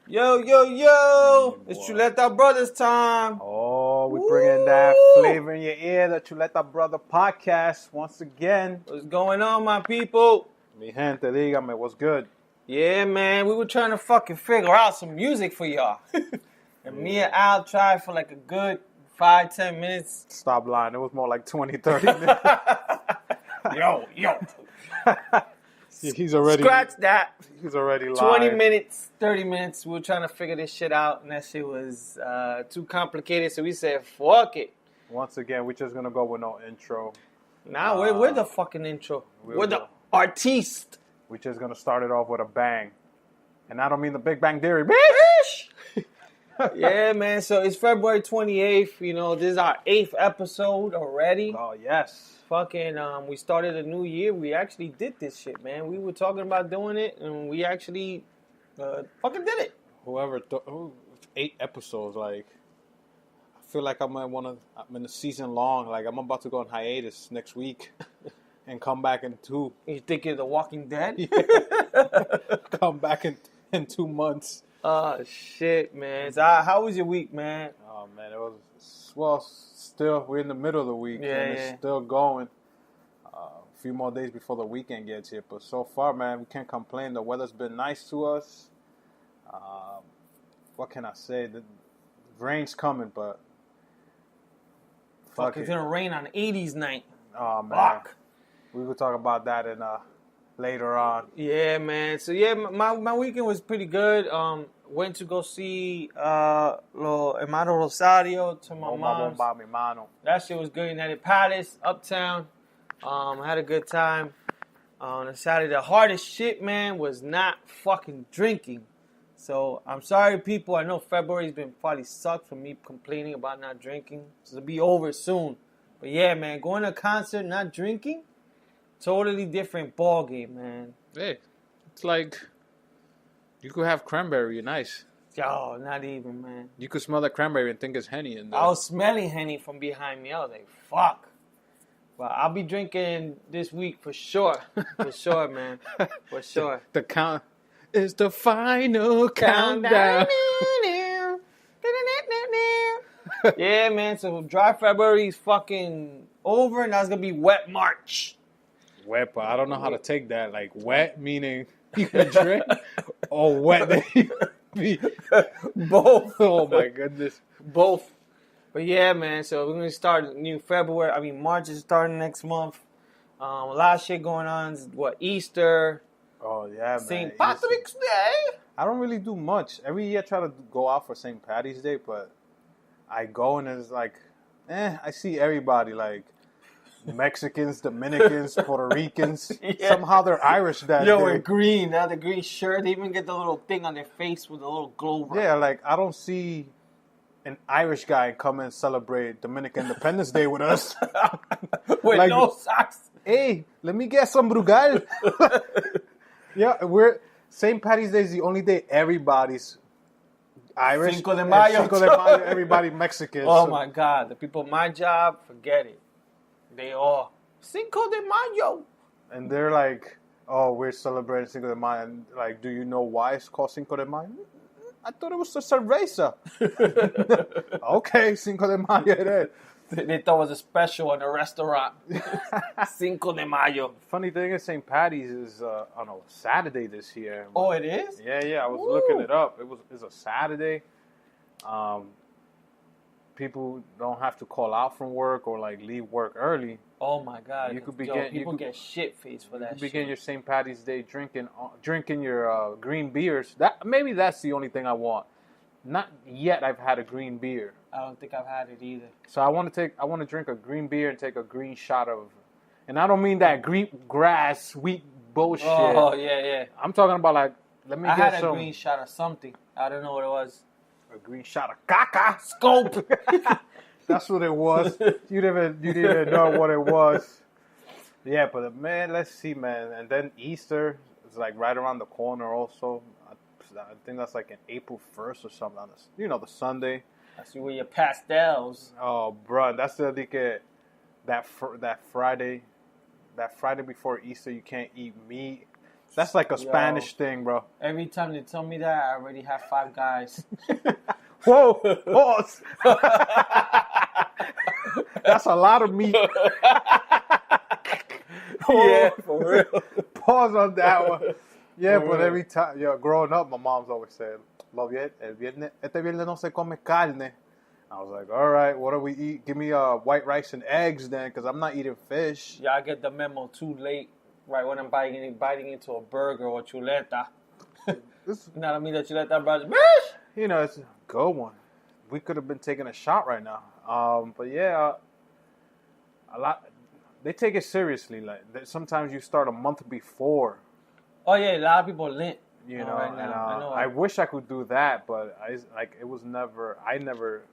Yo, yo, yo! It's Chuleta Brothers time. Oh, we bringing that flavor in your ear, the Chuleta Brother podcast once again. What's going on, my people? Mi gente, dígame, what's good? Yeah, man, we were trying to fucking figure out some music for y'all. And me and Al tried for like a good 5-10 minutes. Stop lying. It was more like 20-30 minutes. Yo. He's already... Scratch that. He's already lying. 20 minutes, 30 minutes. We were trying to figure this shit out, and that shit was too complicated, so we said, fuck it. Once again, we're just going to go with no intro. Nah, we're the fucking intro. We're the artiste. We're just going to start it off with a bang. And I don't mean the Big Bang Theory, bitch! Yeah, man. So it's February 28th. You know, this is our 8th episode already. Oh, yes. Fucking, we started a new year. We actually did this shit, man. We were talking about doing it, and we actually fucking did it. Whoever 8 episodes, like, I feel like I'm in a season long. Like, I'm about to go on hiatus next week and come back in 2. You think you're The Walking Dead? Yeah. Come back in 2 months. Oh, shit, man. So, how was your week, man? Oh, man, it was, well, still, we're in the middle of the week, and it's still going. A few more days before the weekend gets here, but so far, man, we can't complain. The weather's been nice to us. What can I say? The rain's coming, but Fuck, it's gonna rain on 80s night. Oh, man. Fuck. We will talk about that in later on. Yeah, man. So, yeah, my weekend was pretty good. Went to go see Lo Hermano Rosario to my mom's. That shit was good. United Palace, Uptown. Had a good time. On Saturday, the hardest shit, man, was not fucking drinking. So, I'm sorry, people. I know February's been probably sucked for me complaining about not drinking. So, it'll be over soon. But, yeah, man, going to a concert, not drinking, totally different ball game, man. Hey, it's like... You could have cranberry, nice. Yo, not even, man. You could smell the cranberry and think it's Henny in there. I was smelling Henny from behind me. I was like, fuck. But I'll be drinking this week for sure. For sure, man. For sure. The count is the final countdown. Yeah, man. So dry February is fucking over, and that's going to be wet March. Wet, but I don't know how to take that. Like, wet meaning... You can drink or wet both. Oh my goodness. Both. But yeah, man, so we're gonna start new February. I mean March is starting next month. A lot of shit going on. What, Easter? Oh yeah, man. St. Patrick's Day. I don't really do much. Every year I try to go out for St. Patty's Day, but I go and it's like, I see everybody like Mexicans, Dominicans, Puerto Ricans. Yeah. Somehow they're Irish that day. We're green. Now the green shirt. They even get the little thing on their face with a little glow. Yeah, like I don't see an Irish guy come and celebrate Dominican Independence Day with us. With like, no socks. Hey, let me get some Brugal. Yeah, St. Patty's Day is the only day everybody's Irish. Cinco de Mayo. Cinco de Mayo, everybody Mexican. Oh my God. The people at my job, forget it. They all Cinco de Mayo, and they're like, "Oh, we're celebrating Cinco de Mayo." And like, do you know why it's called Cinco de Mayo? I thought it was a cerveza. Okay, Cinco de Mayo it is. They thought it was a special in a restaurant. Cinco de Mayo. Funny thing is, St. Patty's is on a Saturday this year. Oh, it is? Yeah. I was looking it up. It's a Saturday. People don't have to call out from work or like leave work early. Oh my God! You could people get shit faced for that. You begin your St. Patty's Day drinking your green beers. Maybe that's the only thing I want. Not yet. I've had a green beer. I don't think I've had it either. So I want to drink a green beer and take a green shot of, and I don't mean that grass sweet bullshit. Oh yeah. I'm talking about like I had a green shot of something. I don't know what it was. A green shot of caca. Scope. That's what it was. You didn't even know what it was. Yeah, but man, let's see, man. And then Easter is like right around the corner also. I think that's like in April 1st or something. The Sunday. I see where your pastels. Oh, bro, that's that Friday before Easter. You can't eat meat. That's like a Spanish thing, bro. Every time they tell me that, I already have 5 guys. Whoa, pause. That's a lot of meat. Yeah, for real. Pause on that one. Yeah, but every time, growing up, my mom's always said, este viernes no se come carne. I was like, all right, what do we eat? Give me white rice and eggs then, because I'm not eating fish. Yeah, I get the memo too late, right when I'm biting into a burger or chuleta. Not me, the chuleta, brother. You know, it's a good one. We could have been taking a shot right now. But yeah, a lot. They take it seriously. Like sometimes you start a month before. Oh yeah, a lot of people lit. You know, right now. and I know. I wish I could do that, but it was never. I never.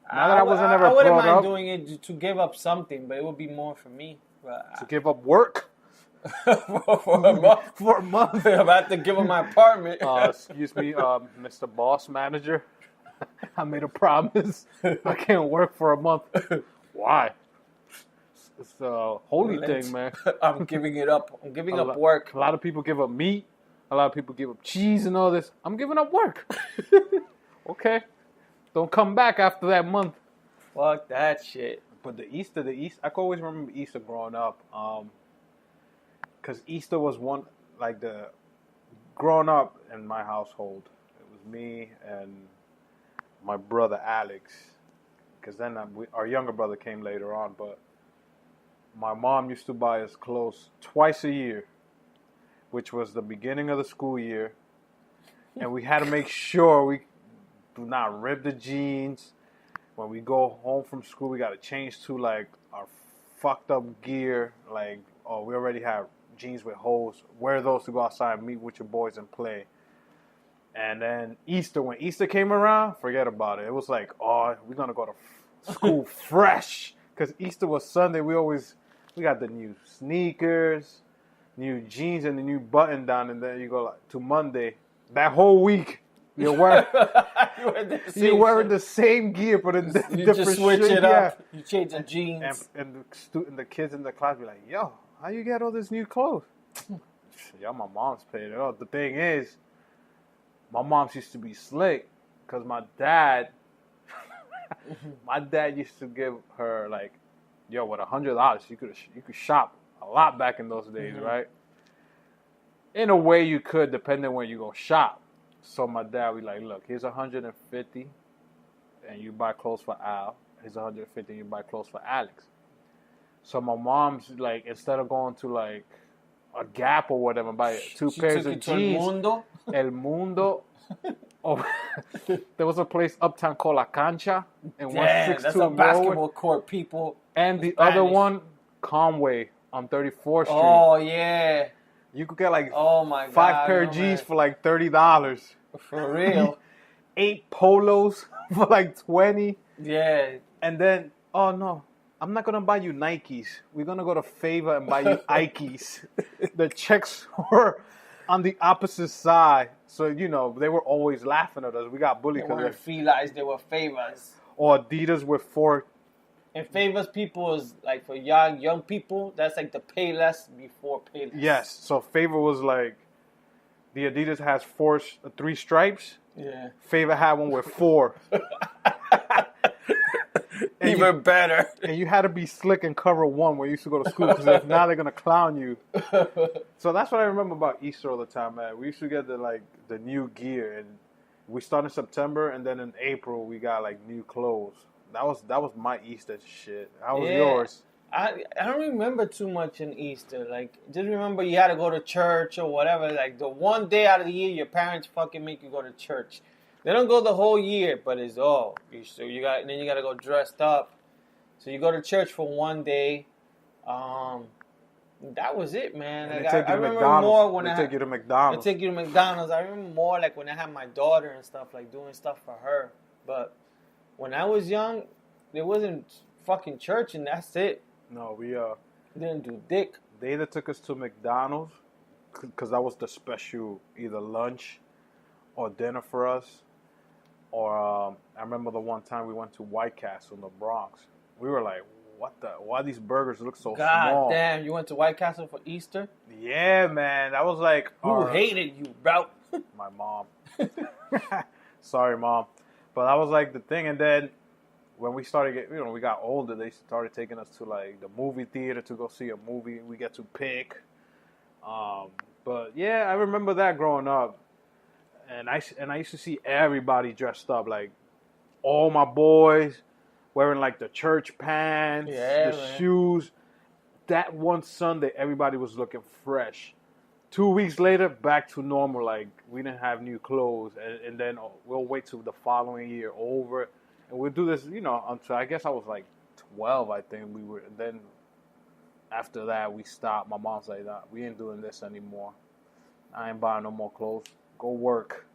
I wouldn't mind doing it to give up something, but it would be more for me. To give up work for a month. For a month, I'm about to give up my apartment. Excuse me, Mr. Boss Manager. I made a promise. I can't work for a month. Why? It's a holy thing, man. I'm giving it up. I'm giving up work. A lot of people give up meat. A lot of people give up cheese and all this. I'm giving up work. Okay. Don't come back after that month. Fuck that shit. But the Easter, I can always remember Easter growing up. Because Easter was growing up in my household, it was me and my brother Alex. Because then our younger brother came later on, but my mom used to buy us clothes twice a year, which was the beginning of the school year. And we had to make sure we do not rip the jeans. When we go home from school, we got to change to like our fucked up gear. Like, oh, we already have jeans with holes. Wear those to go outside and meet with your boys and play. And then when Easter came around, forget about it. It was like, oh, we're going to go to school fresh. Because Easter was Sunday. We got the new sneakers, new jeans, and the new button down. And then you go to Monday. That whole week, you're wearing the same gear, but in different You just switch it up. Yeah. You change the jeans. And the kids in the class be like, yo, how you get all this new clothes? Yo, my mom's paid it all. The thing is, my mom's used to be slick because my dad used to give her like, yo, with $100, you could shop a lot back in those days, right? In a way you could, depending on where you go shop. So my dad would like, look, here's $150 and you buy clothes for Al. Here's $150 and you buy clothes for Alex. So my mom's like, instead of going to like a Gap or whatever, buy two pairs of jeans. El Mundo. Oh, there was a place uptown called La Cancha in 162 that's a basketball court, people. And the other one, Conway on 34th Street. Oh yeah. You could get like 5 pair of jeans for like $30. For real. 8 polos for like 20. Yeah. And then, oh no, I'm not gonna buy you Nikes. We're gonna go to Favor and buy you Ikes. The checks were on the opposite side, so you know they were always laughing at us. We got bullied because they weren't Filas, they were Favors. Or Adidas with 4. And Favors people is like for young people. That's like the pay less before pay less. Yes, so Favor was like the Adidas has 3 stripes. Yeah. Favor had one with 4. Even better. And you had to be slick and cover one when you used to go to school because if not, they're gonna clown you. So that's what I remember about Easter all the time, man. We used to get the new gear, and we started in September, and then in April we got like new clothes. That was my Easter shit. How was yours? I don't remember too much in Easter. Like, just remember you had to go to church or whatever. Like, the one day out of the year, your parents fucking make you go to church. They don't go the whole year, but it's then you got to go dressed up. So you go to church for one day. That was it, man. Like, I remember more when they take you to McDonald's. They take you to McDonald's. I remember more like when I had my daughter and stuff, like doing stuff for her. But when I was young, there wasn't fucking church, and that's it. No, we didn't do dick. They either took us to McDonald's because that was the special either lunch or dinner for us. Or I remember the one time we went to White Castle in the Bronx. We were like, why these burgers look so God small? damn, you went to White Castle for Easter? Yeah, man. That was like Who hated you, bro? my mom. Sorry, mom. But that was like the thing. And then when we started we got older, they started taking us to like the movie theater to go see a movie. We get to pick. But yeah, I remember that growing up. And I used to see everybody dressed up, like all my boys wearing like the church pants, the shoes. That one Sunday, everybody was looking fresh. 2 weeks later, back to normal. Like we didn't have new clothes, and then we'll wait till the following year over, and we'll do this, until I guess I was like 12. I think we were. And then after that, we stopped. My mom's like, nah, we ain't doing this anymore. I ain't buying no more clothes. Go work.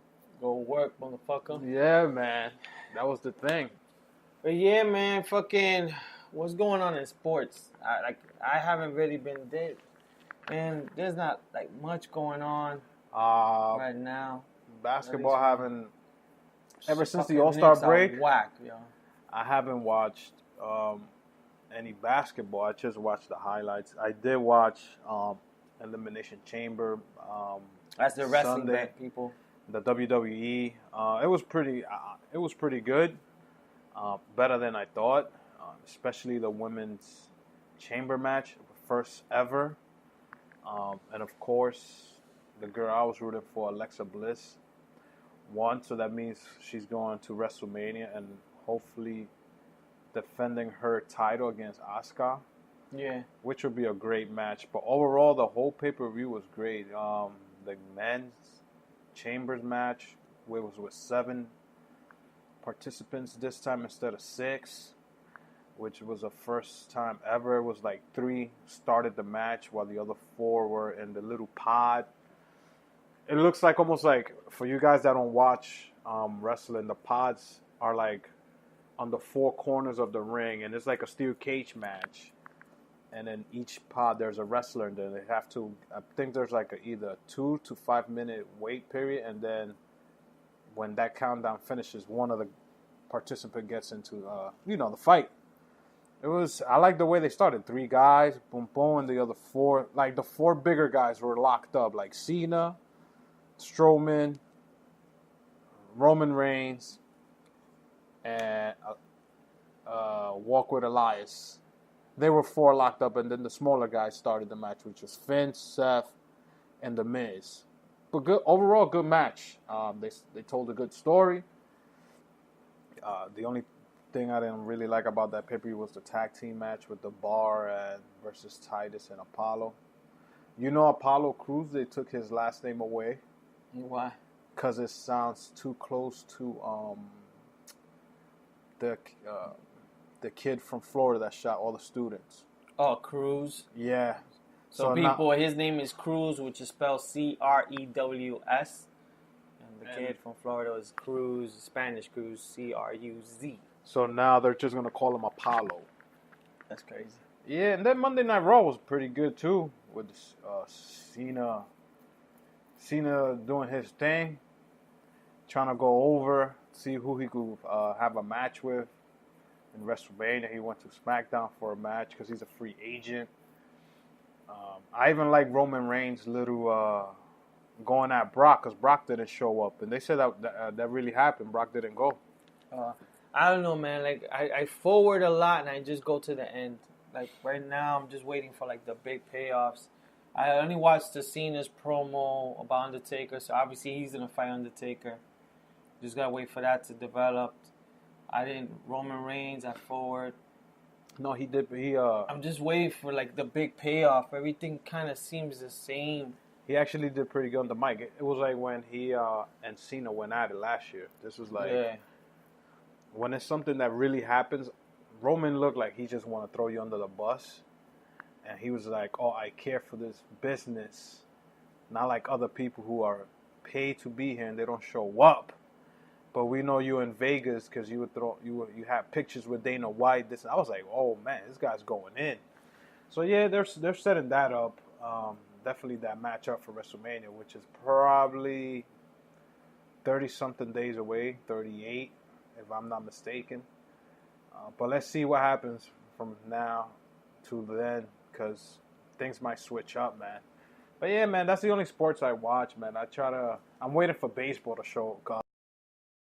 Go work, motherfucker. Yeah, man. That was the thing. But yeah, man, fucking, what's going on in sports? I haven't really been there. Man, there's not like much going on right now. Basketball haven't ever since the All-Star break. Whack, yo. I haven't watched any basketball. I just watched the highlights. I did watch Elimination Chamber. That's the wrestling back, people. The WWE. It was pretty. It was pretty good. Better than I thought. Especially the women's chamber match, first ever. And of course, the girl I was rooting for, Alexa Bliss, won. So that means she's going to WrestleMania and hopefully defending her title against Asuka. Yeah. Which would be a great match. But overall, the whole pay-per-view was great. The men's chambers match was with 7 participants this time instead of 6. Which was the first time ever. It was like 3 started the match while the other 4 were in the little pod. It looks like almost like, for you guys that don't watch wrestling, the pods are like on the 4 corners of the ring, and it's like a steel cage match. And in each pod, there's a wrestler, and then they have to, I think there's like either a 2 to 5 minute wait period, and then when that countdown finishes, one of the participant gets into, the fight. I like the way they started. 3 guys, boom, boom, and the other 4, like the 4 bigger guys were locked up, like Cena, Strowman, Roman Reigns, and Walk with Elias. They were 4 locked up, and then the smaller guys started the match, which was Finn, Seth, and The Miz. But overall, good match. They told a good story. The only thing I didn't really like about that pay-per-view was the tag team match with the Bar versus Titus and Apollo. Apollo Crews, they took his last name away. Why? Because it sounds too close to the kid from Florida that shot all the students. Oh, Cruz. Yeah. So people, his name is Cruz, which is spelled Crews. And the kid from Florida is Cruz, Spanish Cruz, Cruz. So now they're just going to call him Apollo. That's crazy. Yeah, and then Monday Night Raw was pretty good too, with Cena doing his thing, trying to go over, see who he could have a match with. In WrestleMania, he went to SmackDown for a match because he's a free agent. I even like Roman Reigns' little going at Brock, because Brock didn't show up, and they said that really happened. Brock didn't go. I don't know, man. Like I forward a lot and I just go to the end. Like right now, I'm just waiting for like the big payoffs. I only watched the Cena's promo about Undertaker, so obviously he's gonna fight Undertaker. Just gotta wait for that to develop. Roman Reigns, I forward. No, he did. I'm just waiting for like the big payoff. Everything kind of seems the same. He actually did pretty good on the mic. It was like when he and Cena went at it last year. This was like when it's something that really happens. Roman looked like he just want to throw you under the bus, and he was like, "Oh, I care for this business, not like other people who are paid to be here and they don't show up." But we know you in Vegas because you have pictures with Dana White. I was like, oh man, this guy's going in. So yeah, they're setting that up. Definitely that matchup for WrestleMania, which is probably 30-something days away, 38, if I'm not mistaken. But let's see what happens from now to then because things might switch up, man. But yeah, man, that's the only sports I watch, man. I'm waiting for baseball to show up.